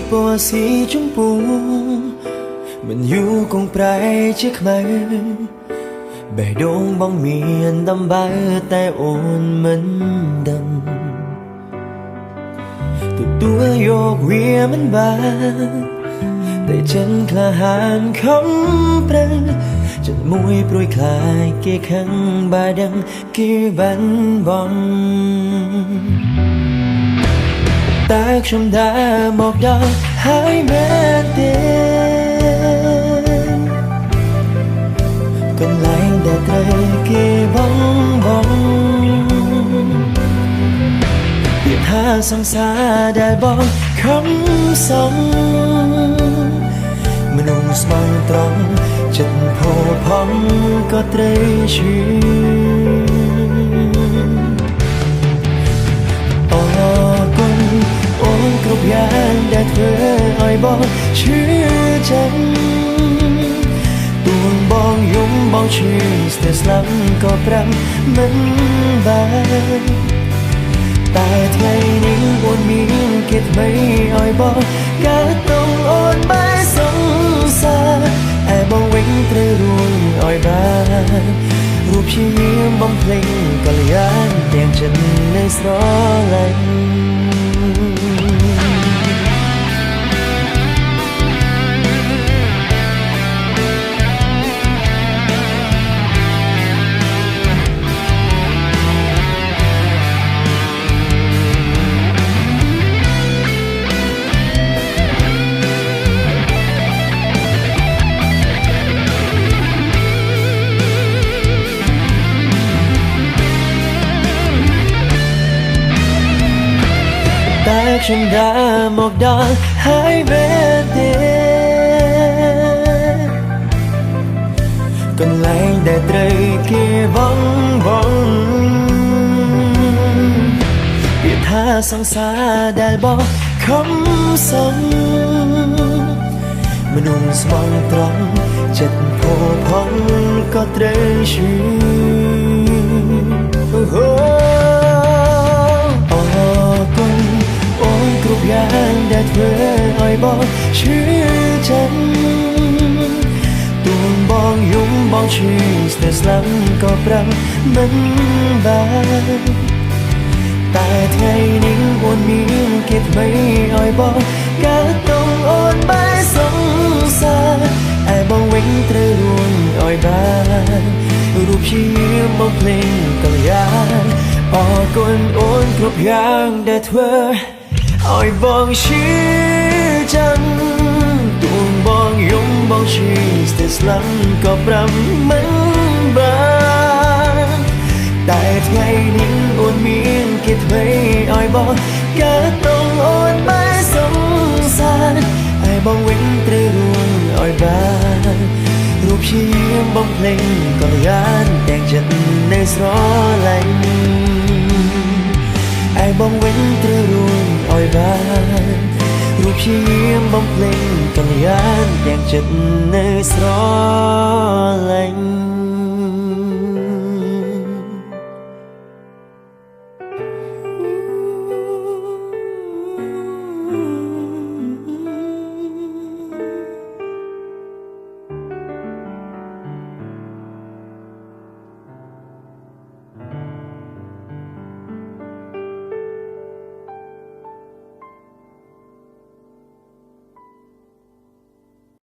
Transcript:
ពណ៌สีชมพูมันอยู่คงไพรជាខ្មៅបេះដូងបងមានដំបៅតែអូនមិនដឹងទទួលយកវាមិនបានតែចិនក្លាហានខំប្រឹងចិត្តមួយព្រួយខ្លាយគេខឹងបើដឹងគេបាត់បង់តែខ្ញុំដើរមកដល់ហើយមែនទេកន្លែងដែលត្រូវគេបងវាថាសង្សារដែលបងខំសងមនុស្សស្មោះត្រង់ចិត្តផោផង់ក៏ត្រូវឈឺអូគុណអូនគ្រប់យ៉ាងដែលធ្វើឲ្យបងឈឺចិត្តទួងបងយំបងឈឺស្ទើរស្លាប់ក៏ប្រាំមិនបានតែថ្ងៃនេះអូនមានគេថ្មីឲ្យបងកើតតុងអូនបែរសង្សារឯបងវិញត្រូវរួញឲ្យបានរូបព្យាយាមបំភ្លេចកល្យានទាំងចិត្តនៅស្រឡាញ់តែខ្ញុំដើរមកដល់ហើយមែនទេកន្លែងដែលត្រូវគេបងវាថាសង្សារដែលបងខំសងមនុស្សស្មោះត្រង់ចិត្តផោផង់ក៏ត្រូវឈឺគ្រប់យ៉ាងដែលធ្វើឲ្យបងឈឺចិត្តទួងបងយំបងឈឺស្ទើរស្លាប់ក៏ប្រាំមិនបានតែថ្ងៃនេះអូនមានគេថ្មីឲ្យបងកើតតុងអូនបែរសង្សារឯបងវិញត្រូវរួញឲ្យបានរូបព្យាយាមបំភ្លេចកល្យានអរគុណអូនគ្រប់យ៉ាងដែលធ្វើឲ្យបងឈឺចាំទួងបងយំបងឈឺស្ទើរស្លាប់ក៏ប្រាំមិនបានតែថ្ងៃនេះអូនមានគេថ្មីឲ្យបងកើតតុងអូនបែរសង្សារឲ្យបងវិញត្រូវរួញឲ្យបានរូបព្យាយាមបំភ្លេចកល្យានទាំងចិត្តនៅស្រឡាញ់ឯបងវិញត្រូវរួញឲ្យបានរូបព្យាយាមបំភ្លេចកល្យានទាំងចិត្តនៅស្រឡាញ់